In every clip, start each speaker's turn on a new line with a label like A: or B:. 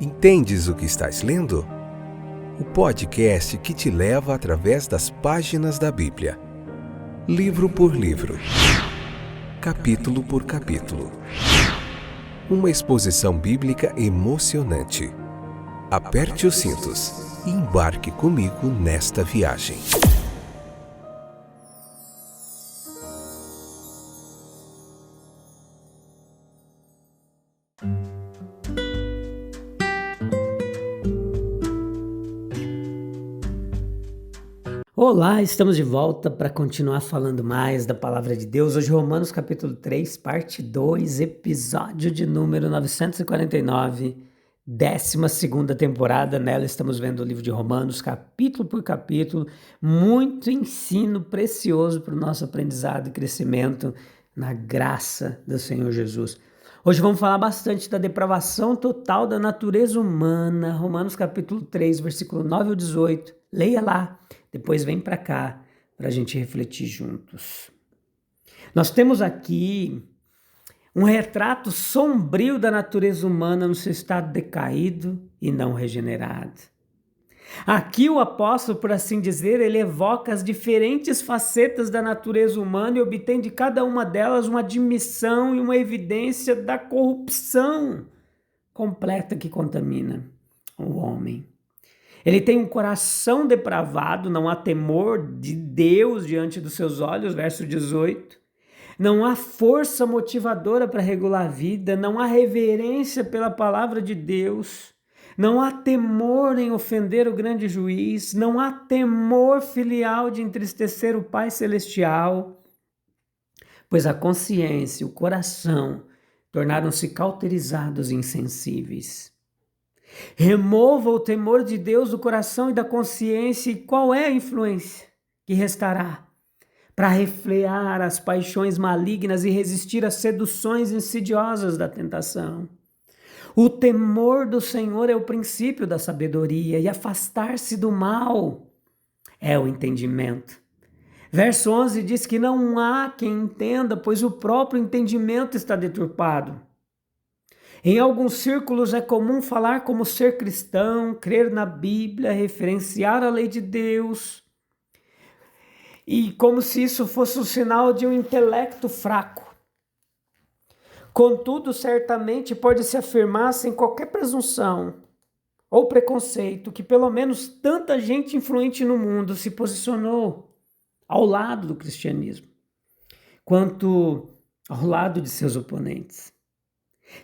A: Entendes o que estás lendo? O podcast que te leva através das páginas da Bíblia, livro por livro, capítulo por capítulo. Uma exposição bíblica emocionante. Aperte os cintos e embarque comigo nesta viagem.
B: Olá, estamos de volta para continuar falando mais da Palavra de Deus. Hoje Romanos capítulo 3, parte 2, episódio de número 949, 12ª temporada. Nela estamos vendo o livro de Romanos, capítulo por capítulo. Muito ensino precioso para o nosso aprendizado e crescimento na graça do Senhor Jesus. Hoje vamos falar bastante da depravação total da natureza humana. Romanos capítulo 3, versículo 9 ao 18. Leia lá. Depois vem para cá para a gente refletir juntos. Nós temos aqui um retrato sombrio da natureza humana no seu estado decaído e não regenerado. Aqui o apóstolo, por assim dizer, ele evoca as diferentes facetas da natureza humana e obtém de cada uma delas uma admissão e uma evidência da corrupção completa que contamina o homem. Ele tem um coração depravado, não há temor de Deus diante dos seus olhos, verso 18. Não há força motivadora para regular a vida, não há reverência pela palavra de Deus, não há temor em ofender o grande juiz, não há temor filial de entristecer o Pai Celestial, pois a consciência e o coração tornaram-se cauterizados e insensíveis. Remova o temor de Deus do coração e da consciência, e qual é a influência que restará para refrear as paixões malignas e resistir às seduções insidiosas da tentação? O temor do Senhor é o princípio da sabedoria, e afastar-se do mal é o entendimento. Verso 11 diz que não há quem entenda, pois o próprio entendimento está deturpado. Em alguns círculos é comum falar como ser cristão, crer na Bíblia, referenciar a lei de Deus, e como se isso fosse um sinal de um intelecto fraco. Contudo, certamente pode-se afirmar sem qualquer presunção ou preconceito que pelo menos tanta gente influente no mundo se posicionou ao lado do cristianismo, quanto ao lado de seus oponentes.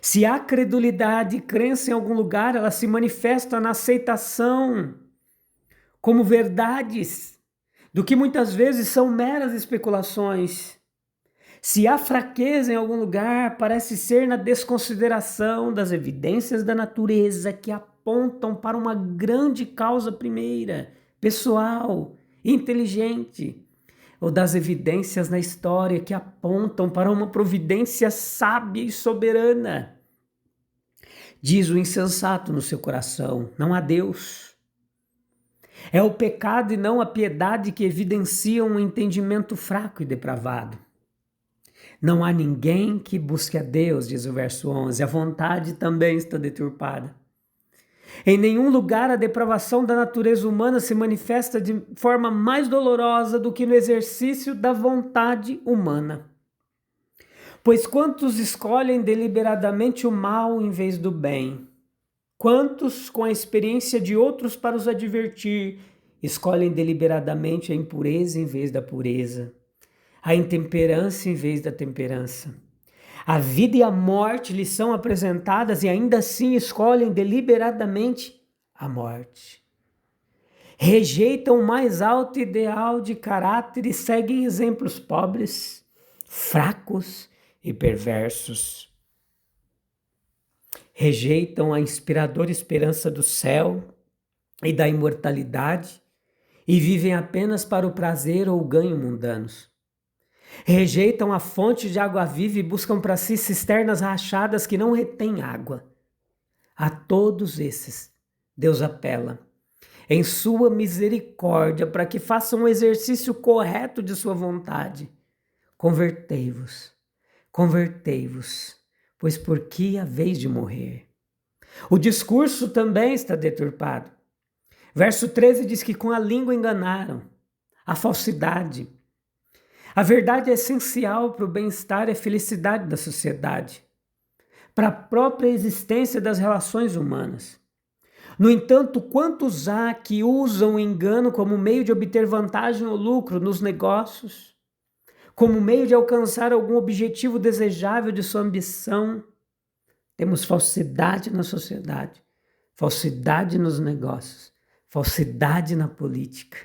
B: Se há credulidade e crença em algum lugar, ela se manifesta na aceitação como verdades do que muitas vezes são meras especulações. Se há fraqueza em algum lugar, parece ser na desconsideração das evidências da natureza que apontam para uma grande causa primeira, pessoal, inteligente, ou das evidências na história que apontam para uma providência sábia e soberana. Diz o insensato no seu coração: não há Deus. É o pecado e não a piedade que evidenciam um entendimento fraco e depravado. Não há ninguém que busque a Deus, diz o verso 11, a vontade também está deturpada. Em nenhum lugar a depravação da natureza humana se manifesta de forma mais dolorosa do que no exercício da vontade humana. Pois quantos escolhem deliberadamente o mal em vez do bem? Quantos, com a experiência de outros para os advertir, escolhem deliberadamente a impureza em vez da pureza, a intemperança em vez da temperança? A vida e a morte lhes são apresentadas e ainda assim escolhem deliberadamente a morte. Rejeitam o mais alto ideal de caráter e seguem exemplos pobres, fracos e perversos. Rejeitam a inspiradora esperança do céu e da imortalidade e vivem apenas para o prazer ou o ganho mundanos. Rejeitam a fonte de água viva e buscam para si cisternas rachadas que não retêm água. A todos esses, Deus apela, em sua misericórdia, para que façam um exercício correto de sua vontade. Convertei-vos, pois por que haveis de morrer? O discurso também está deturpado. Verso 13 diz que com a língua enganaram, a falsidade. A verdade é essencial para o bem-estar e a felicidade da sociedade, para a própria existência das relações humanas. No entanto, quantos há que usam o engano como meio de obter vantagem ou lucro nos negócios, como meio de alcançar algum objetivo desejável de sua ambição? Temos falsidade na sociedade, falsidade nos negócios, falsidade na política.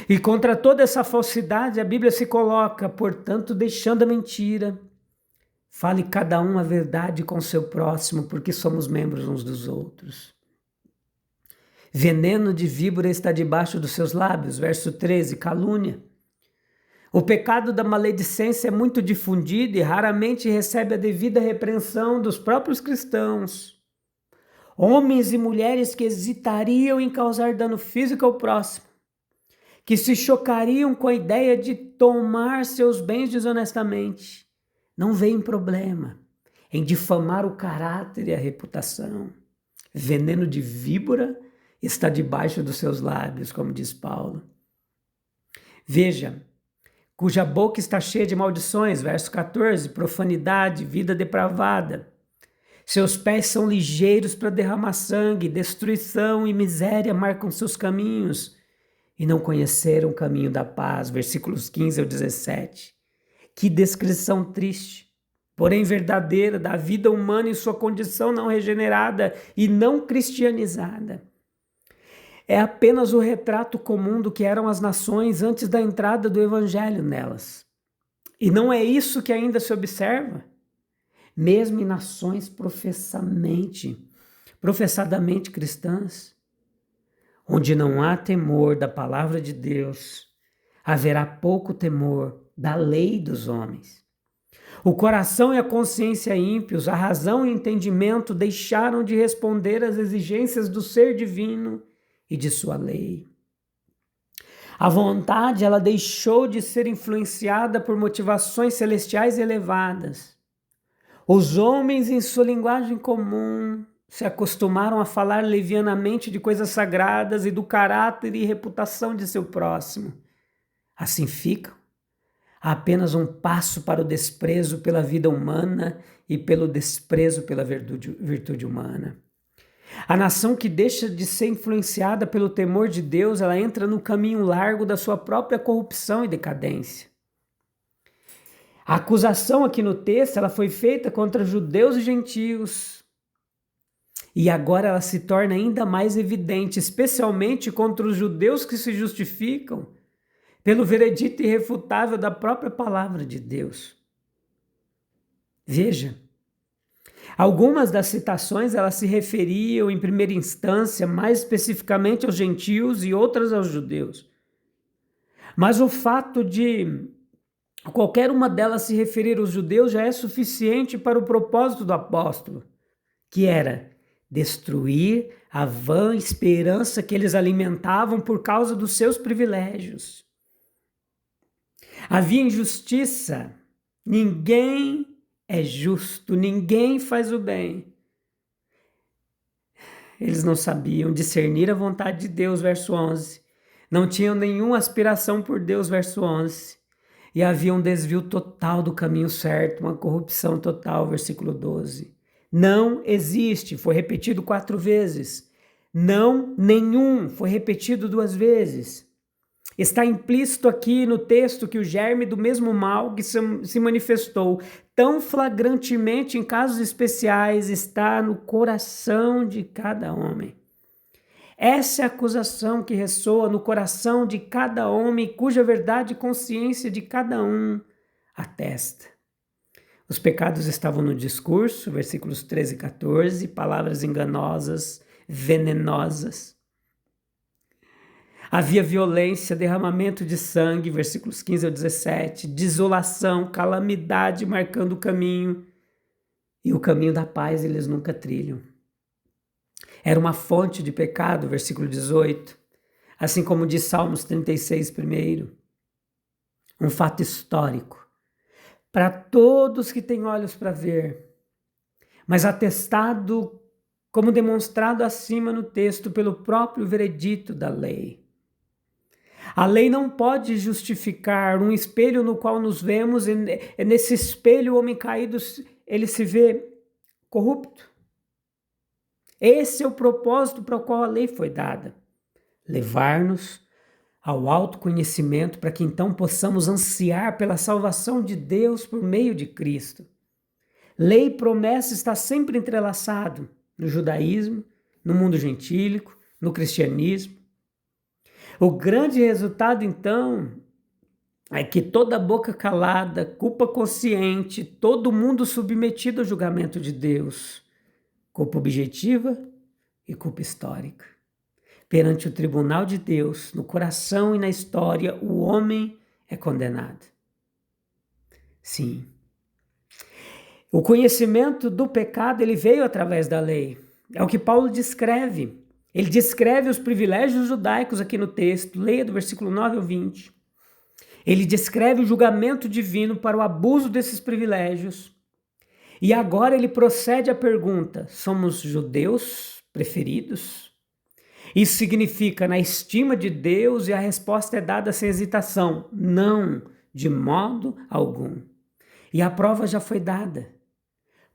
B: E contra toda essa falsidade, a Bíblia se coloca, portanto, deixando a mentira. Fale cada um a verdade com seu próximo, porque somos membros uns dos outros. Veneno de víbora está debaixo dos seus lábios, verso 13, calúnia. O pecado da maledicência é muito difundido e raramente recebe a devida repreensão dos próprios cristãos. Homens e mulheres que hesitariam em causar dano físico ao próximo, que se chocariam com a ideia de tomar seus bens desonestamente, não veem problema em difamar o caráter e a reputação. Veneno de víbora está debaixo dos seus lábios, como diz Paulo. Veja, cuja boca está cheia de maldições, verso 14, profanidade, vida depravada. Seus pés são ligeiros para derramar sangue, destruição e miséria marcam seus caminhos, e não conheceram o caminho da paz, versículos 15 ao 17. Que descrição triste, porém verdadeira, da vida humana em sua condição não regenerada e não cristianizada. É apenas o retrato comum do que eram as nações antes da entrada do evangelho nelas. E não é isso que ainda se observa. Mesmo em nações professadamente cristãs, onde não há temor da palavra de Deus, haverá pouco temor da lei dos homens. O coração e a consciência ímpios, a razão e o entendimento deixaram de responder às exigências do ser divino e de sua lei. A vontade, ela deixou de ser influenciada por motivações celestiais elevadas. Os homens, em sua linguagem comum, se acostumaram a falar levianamente de coisas sagradas e do caráter e reputação de seu próximo. Assim ficam há apenas um passo para o desprezo pela vida humana e pelo desprezo pela virtude humana. A nação que deixa de ser influenciada pelo temor de Deus, ela entra no caminho largo da sua própria corrupção e decadência. A acusação aqui no texto, ela foi feita contra judeus e gentios. E agora ela se torna ainda mais evidente, especialmente contra os judeus que se justificam pelo veredito irrefutável da própria palavra de Deus. Veja, algumas das citações elas se referiam em primeira instância mais especificamente aos gentios e outras aos judeus. Mas o fato de qualquer uma delas se referir aos judeus já é suficiente para o propósito do apóstolo, que era destruir a vã esperança que eles alimentavam por causa dos seus privilégios. Havia injustiça, ninguém é justo, ninguém faz o bem. Eles não sabiam discernir a vontade de Deus, verso 11. Não tinham nenhuma aspiração por Deus, verso 11. E havia um desvio total do caminho certo, uma corrupção total, versículo 12. Não existe, foi repetido 4 vezes. Não, nenhum, foi repetido 2 vezes. Está implícito aqui no texto que o germe do mesmo mal que se manifestou tão flagrantemente em casos especiais está no coração de cada homem. Essa é a acusação que ressoa no coração de cada homem, cuja verdade e consciência de cada um atesta. Os pecados estavam no discurso, versículos 13 e 14, palavras enganosas, venenosas. Havia violência, derramamento de sangue, versículos 15 ao 17, desolação, calamidade marcando o caminho, e o caminho da paz eles nunca trilham. Era uma fonte de pecado, versículo 18, assim como diz Salmos 36, primeiro. Um fato histórico, para todos que têm olhos para ver, mas atestado como demonstrado acima no texto pelo próprio veredito da lei. A lei não pode justificar um espelho no qual nos vemos, e nesse espelho o homem caído, ele se vê corrupto. Esse é o propósito para o qual a lei foi dada. Levar-nos ao autoconhecimento para que então possamos ansiar pela salvação de Deus por meio de Cristo. Lei e promessa está sempre entrelaçado no judaísmo, no mundo gentílico, no cristianismo. O grande resultado, então, é que toda boca calada, culpa consciente, todo mundo submetido ao julgamento de Deus, culpa objetiva e culpa histórica. Perante o tribunal de Deus, no coração e na história, o homem é condenado. Sim. O conhecimento do pecado, ele veio através da lei. É o que Paulo descreve. Ele descreve os privilégios judaicos aqui no texto. Leia do versículo 9 ao 20. Ele descreve o julgamento divino para o abuso desses privilégios. E agora ele procede à pergunta: somos judeus preferidos? Isso significa na estima de Deus, e a resposta é dada sem hesitação: não, de modo algum. E a prova já foi dada.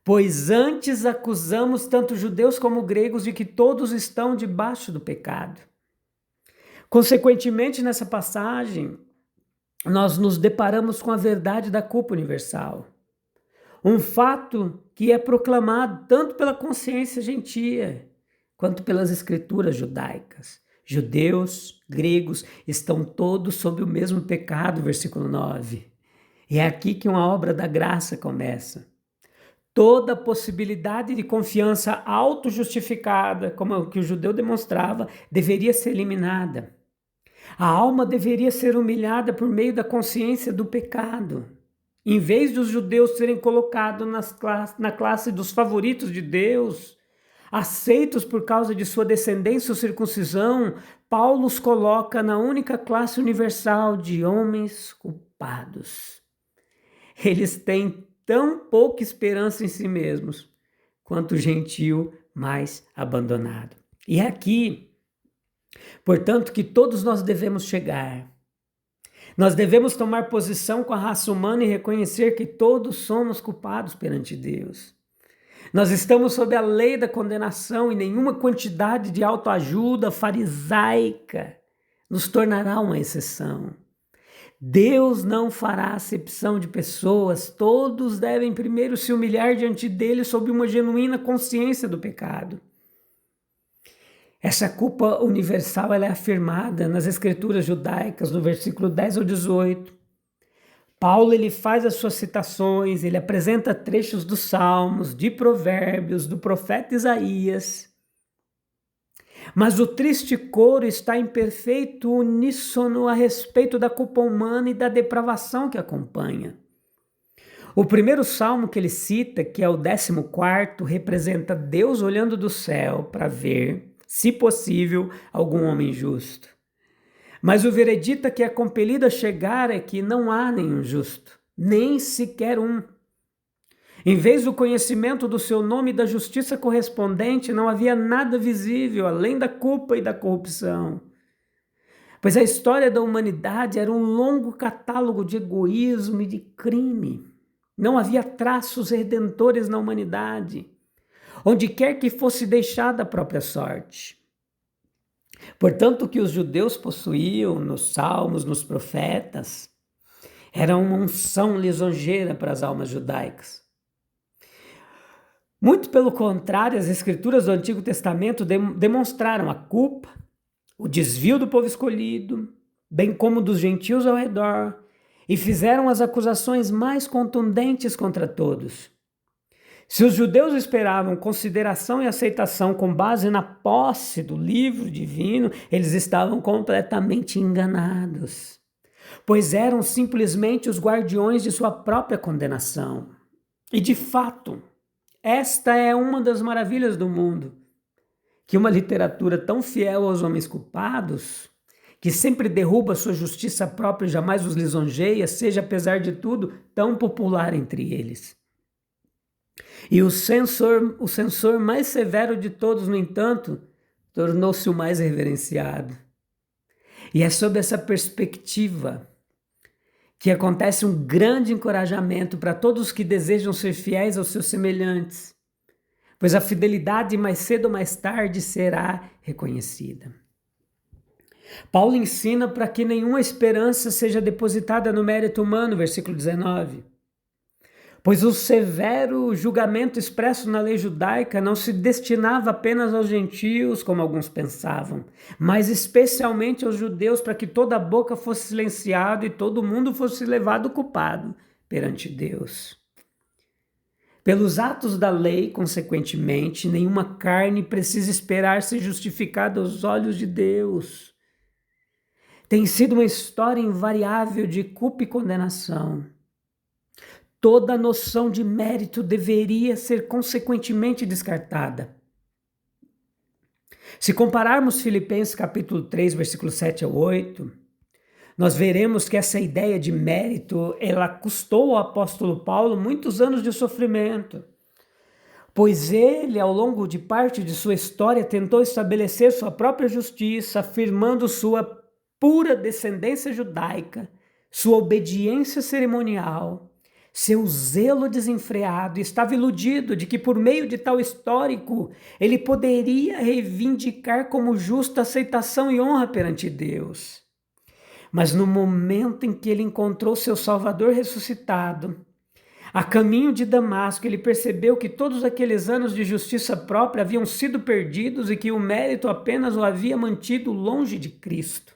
B: Pois antes acusamos tanto judeus como gregos de que todos estão debaixo do pecado. Consequentemente, nessa passagem, nós nos deparamos com a verdade da culpa universal. Um fato que é proclamado tanto pela consciência gentia quanto pelas escrituras judaicas. Judeus, gregos, estão todos sob o mesmo pecado, versículo 9. E é aqui que uma obra da graça começa. Toda possibilidade de confiança autojustificada, como o que o judeu demonstrava, deveria ser eliminada. A alma deveria ser humilhada por meio da consciência do pecado. Em vez dos judeus serem colocados na classe dos favoritos de Deus, aceitos por causa de sua descendência ou circuncisão, Paulo os coloca na única classe universal de homens culpados. Eles têm tão pouca esperança em si mesmos quanto o gentio mais abandonado. E é aqui, portanto, que todos nós devemos chegar. Nós devemos tomar posição com a raça humana e reconhecer que todos somos culpados perante Deus. Nós estamos sob a lei da condenação e nenhuma quantidade de autoajuda farisaica nos tornará uma exceção. Deus não fará acepção de pessoas, todos devem primeiro se humilhar diante dele sob uma genuína consciência do pecado. Essa culpa universal ela é afirmada nas escrituras judaicas, no versículo 10 ao 18. Paulo ele faz as suas citações, ele apresenta trechos dos Salmos, de Provérbios, do profeta Isaías. Mas o triste coro está em perfeito uníssono a respeito da culpa humana e da depravação que acompanha. O primeiro salmo que ele cita, que é o 14º, representa Deus olhando do céu para ver, se possível, algum homem justo. Mas o veredito que é compelido a chegar é que não há nenhum justo, nem sequer um. Em vez do conhecimento do seu nome e da justiça correspondente, não havia nada visível além da culpa e da corrupção. Pois a história da humanidade era um longo catálogo de egoísmo e de crime. Não havia traços redentores na humanidade, onde quer que fosse deixada a própria sorte. Portanto, o que os judeus possuíam nos salmos, nos profetas, era uma unção lisonjeira para as almas judaicas. Muito pelo contrário, as escrituras do Antigo Testamento demonstraram a culpa, o desvio do povo escolhido, bem como dos gentios ao redor, e fizeram as acusações mais contundentes contra todos. Se os judeus esperavam consideração e aceitação com base na posse do livro divino, eles estavam completamente enganados, pois eram simplesmente os guardiões de sua própria condenação. E de fato, esta é uma das maravilhas do mundo, que uma literatura tão fiel aos homens culpados, que sempre derruba sua justiça própria e jamais os lisonjeia, seja, apesar de tudo, tão popular entre eles. E o censor mais severo de todos, no entanto, tornou-se o mais reverenciado. E é sob essa perspectiva que acontece um grande encorajamento para todos que desejam ser fiéis aos seus semelhantes, pois a fidelidade mais cedo ou mais tarde será reconhecida. Paulo ensina para que nenhuma esperança seja depositada no mérito humano, versículo 19. Pois o severo julgamento expresso na lei judaica não se destinava apenas aos gentios, como alguns pensavam, mas especialmente aos judeus, para que toda a boca fosse silenciada e todo mundo fosse levado culpado perante Deus. Pelos atos da lei, consequentemente, nenhuma carne precisa esperar ser justificada aos olhos de Deus. Tem sido uma história invariável de culpa e condenação. Toda noção de mérito deveria ser consequentemente descartada. Se compararmos Filipenses capítulo 3, versículo 7 ao 8, nós veremos que essa ideia de mérito, ela custou ao apóstolo Paulo muitos anos de sofrimento, pois ele, ao longo de parte de sua história, tentou estabelecer sua própria justiça, afirmando sua pura descendência judaica, sua obediência cerimonial, seu zelo desenfreado, e estava iludido de que por meio de tal histórico ele poderia reivindicar como justa aceitação e honra perante Deus. Mas no momento em que ele encontrou seu Salvador ressuscitado, a caminho de Damasco, ele percebeu que todos aqueles anos de justiça própria haviam sido perdidos e que o mérito apenas o havia mantido longe de Cristo.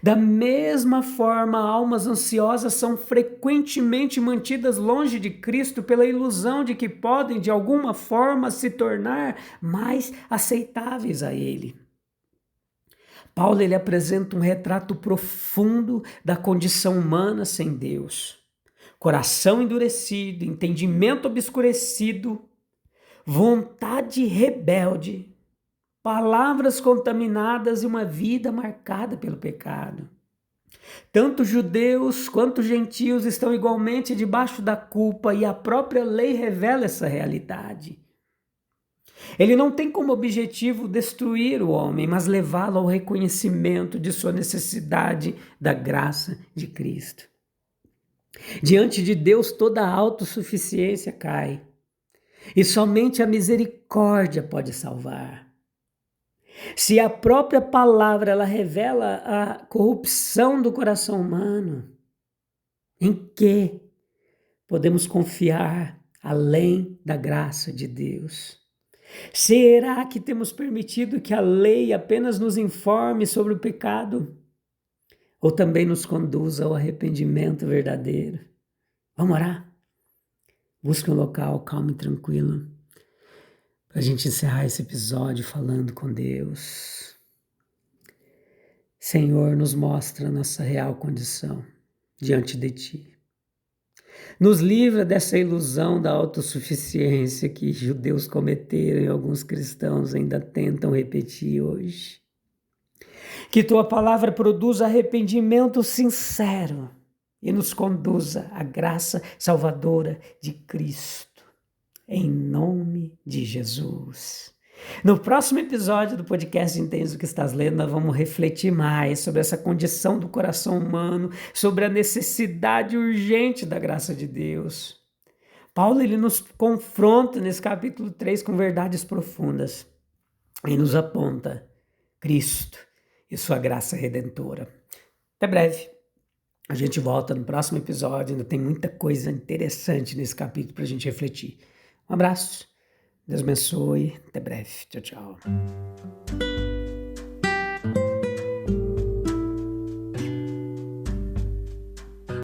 B: Da mesma forma, almas ansiosas são frequentemente mantidas longe de Cristo pela ilusão de que podem, de alguma forma, se tornar mais aceitáveis a Ele. Paulo ele apresenta um retrato profundo da condição humana sem Deus. Coração endurecido, entendimento obscurecido, vontade rebelde, palavras contaminadas e uma vida marcada pelo pecado. Tanto judeus quanto gentios estão igualmente debaixo da culpa e a própria lei revela essa realidade. Ele não tem como objetivo destruir o homem, mas levá-lo ao reconhecimento de sua necessidade da graça de Cristo. Diante de Deus, toda a autossuficiência cai, e somente a misericórdia pode salvar. Se a própria palavra ela revela a corrupção do coração humano, em que podemos confiar além da graça de Deus? Será que temos permitido que a lei apenas nos informe sobre o pecado? Ou também nos conduza ao arrependimento verdadeiro? Vamos orar? Busque um local calmo e tranquilo para a gente encerrar esse episódio falando com Deus. Senhor, nos mostra a nossa real condição diante de Ti. Nos livra dessa ilusão da autossuficiência que judeus cometeram e alguns cristãos ainda tentam repetir hoje. Que Tua palavra produza arrependimento sincero e nos conduza à graça salvadora de Cristo. Em nome de Jesus. No próximo episódio do podcast Entende o que Estás Lendo, nós vamos refletir mais sobre essa condição do coração humano, sobre a necessidade urgente da graça de Deus. Paulo ele nos confronta nesse capítulo 3 com verdades profundas e nos aponta Cristo e sua graça redentora. Até breve. A gente volta no próximo episódio, ainda tem muita coisa interessante nesse capítulo para a gente refletir. Um abraço, Deus abençoe, até breve, tchau, tchau.